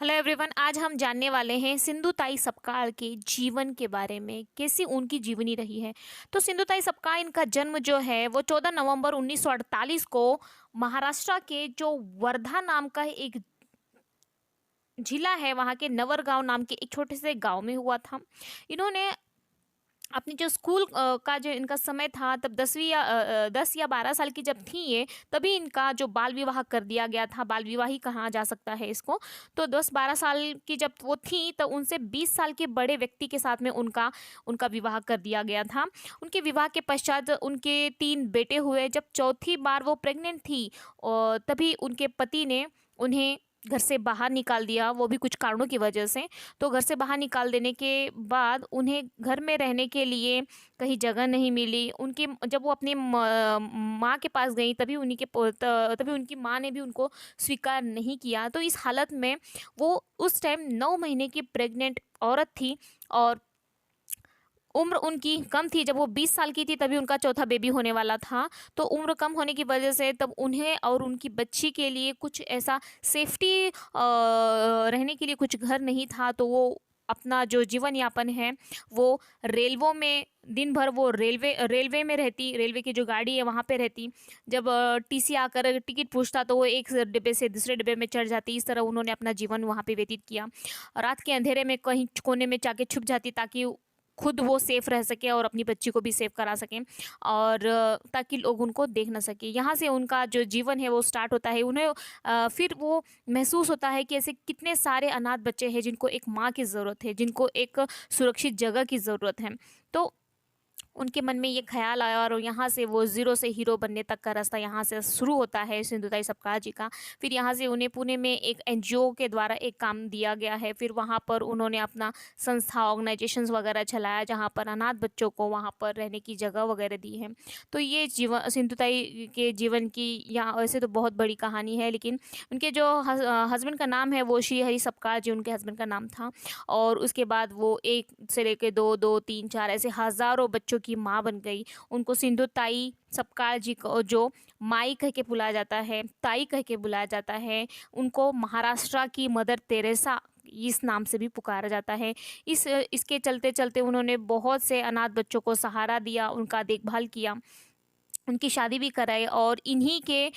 Hello everyone, आज हम जानने वाले हैं सिंधुताई सपकाळ के जीवन के बारे में, कैसी उनकी जीवनी रही है। तो सिंधुताई सपकाळ, इनका जन्म जो है वो 14 नवंबर 1948 को महाराष्ट्र के जो वर्धा नाम का एक जिला है, वहाँ के नवरगांव नाम के एक छोटे से गांव में हुआ था। इन्होंने अपनी जो स्कूल का जो इनका समय था, तब 10 या 12 साल की जब थी ये, तभी इनका जो बाल विवाह कर दिया गया था। बाल विवाह ही कहा जा सकता है इसको। तो 10-12 साल की जब वो थी, तो उनसे 20 साल के बड़े व्यक्ति के साथ में उनका उनका विवाह कर दिया गया था। उनके विवाह के पश्चात उनके 3 बेटे हुए। जब चौथी बार वो प्रेग्नेंट थी, और तभी उनके पति ने उन्हें घर से बाहर निकाल दिया, वो भी कुछ कारणों की वजह से। तो घर से बाहर निकाल देने के बाद उन्हें घर में रहने के लिए कहीं जगह नहीं मिली। उनकी जब वो अपनी माँ के पास गई, तभी उनकी माँ ने भी उनको स्वीकार नहीं किया। तो इस हालत में वो उस टाइम 9 महीने की प्रेग्नेंट औरत थी, और उम्र उनकी कम थी। जब वो 20 साल की थी, तभी उनका चौथा बेबी होने वाला था। तो उम्र कम होने की वजह से तब उन्हें और उनकी बच्ची के लिए कुछ ऐसा सेफ्टी रहने के लिए कुछ घर नहीं था। तो वो अपना जो जीवन यापन है वो रेलवों में, दिन भर वो रेलवे में रहती, रेलवे की जो गाड़ी है वहाँ पे रहती। जब टीसी आकर टिकट पूछता, तो वो एक डिब्बे से दूसरे डिब्बे में चढ़ जाती। इस तरह उन्होंने अपना जीवन वहाँ पे व्यतीत किया। रात के अंधेरे में कहीं कोने में जाके छुप जाती, ताकि खुद वो सेफ रह सके और अपनी बच्ची को भी सेफ करा सकें, और ताकि लोग उनको देख ना सके। यहाँ से उनका जो जीवन है वो स्टार्ट होता है। उन्हें फिर वो महसूस होता है कि ऐसे कितने सारे अनाथ बच्चे हैं जिनको एक माँ की ज़रूरत है, जिनको एक सुरक्षित जगह की ज़रूरत है। तो उनके मन में ये ख्याल आया, और यहाँ से वो ज़ीरो से हीरो बनने तक का रास्ता यहाँ से शुरू होता है सिंधुताई सपकाळ जी का। फिर यहाँ से उन्हें पुणे में एक एनजीओ के द्वारा एक काम दिया गया है। फिर वहाँ पर उन्होंने अपना संस्था, ऑर्गेनाइजेशंस वगैरह चलाया, जहाँ पर अनाथ बच्चों को वहाँ पर रहने की जगह वगैरह दी है। तो ये जीवन सिंधुताई के जीवन की यहाँ वैसे तो बहुत बड़ी कहानी है, लेकिन उनके जो हस्बैंड का नाम है वो श्री हरि सपकाळ जी उनके हस्बैंड का नाम था। और उसके बाद वो 1 से लेकर 2, 2, 3, 4 ऐसे हज़ारों बच्चों की माँ बन गई। उनको सिंधुताई सपकाळ जी को जो माई कह के बुलाया जाता है, ताई कह के बुलाया जाता है, उनको महाराष्ट्र की मदर तेरेसा इस नाम से भी पुकारा जाता है। इसके चलते चलते उन्होंने बहुत से अनाथ बच्चों को सहारा दिया, उनका देखभाल किया, उनकी शादी भी कराई। और इन्हीं के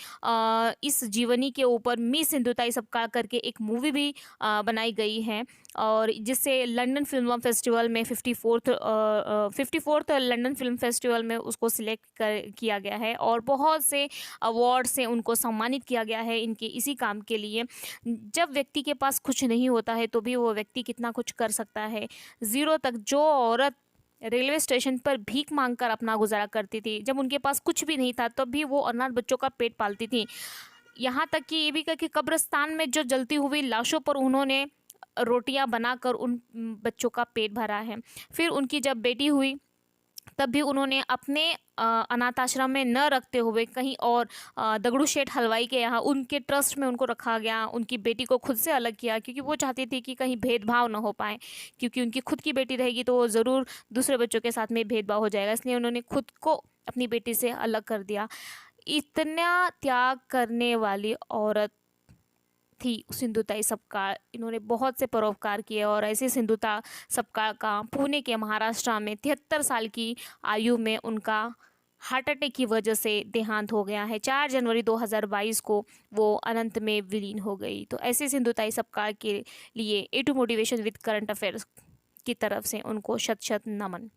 इस जीवनी के ऊपर मिस सिंधुताई सपकाळ करके एक मूवी भी बनाई गई है, और जिससे लंदन फिल्म फेस्टिवल में 54th लंदन फिल्म फेस्टिवल में उसको सिलेक्ट किया गया है, और बहुत से अवार्ड से उनको सम्मानित किया गया है इनके इसी काम के लिए। जब व्यक्ति के पास कुछ नहीं होता है, तो भी वो व्यक्ति कितना कुछ कर सकता है। ज़ीरो तक जो औरत रेलवे स्टेशन पर भीख मांगकर अपना गुजारा करती थी, जब उनके पास कुछ भी नहीं था, तब भी वो अनाथ बच्चों का पेट पालती थी। यहाँ तक कि ये भी कहा कि कब्रिस्तान में जो जलती हुई लाशों पर उन्होंने रोटियां बनाकर उन बच्चों का पेट भरा है। फिर उनकी जब बेटी हुई, तब भी उन्होंने अपने अनाथ आश्रम में न रखते हुए कहीं और दगड़ू शेठ हलवाई के यहाँ उनके ट्रस्ट में उनको रखा गया। उनकी बेटी को खुद से अलग किया, क्योंकि वो चाहती थी कि कहीं भेदभाव न हो पाए, क्योंकि उनकी खुद की बेटी रहेगी तो वो ज़रूर दूसरे बच्चों के साथ में भेदभाव हो जाएगा। इसलिए उन्होंने खुद को अपनी बेटी से अलग कर दिया। इतना त्याग करने वाली औरत थी सिंधुताई सपकाळ। इन्होंने बहुत से परोपकार किए, और ऐसे सिंधुताई सपकाळ का पुणे के महाराष्ट्र में 73 साल की आयु में उनका हार्ट अटैक की वजह से देहांत हो गया है। 4 जनवरी 2022 को वो अनंत में विलीन हो गई। तो ऐसे सिंधुताई सपकाळ के लिए A2 motivation with current affairs की तरफ से उनको शत शत नमन।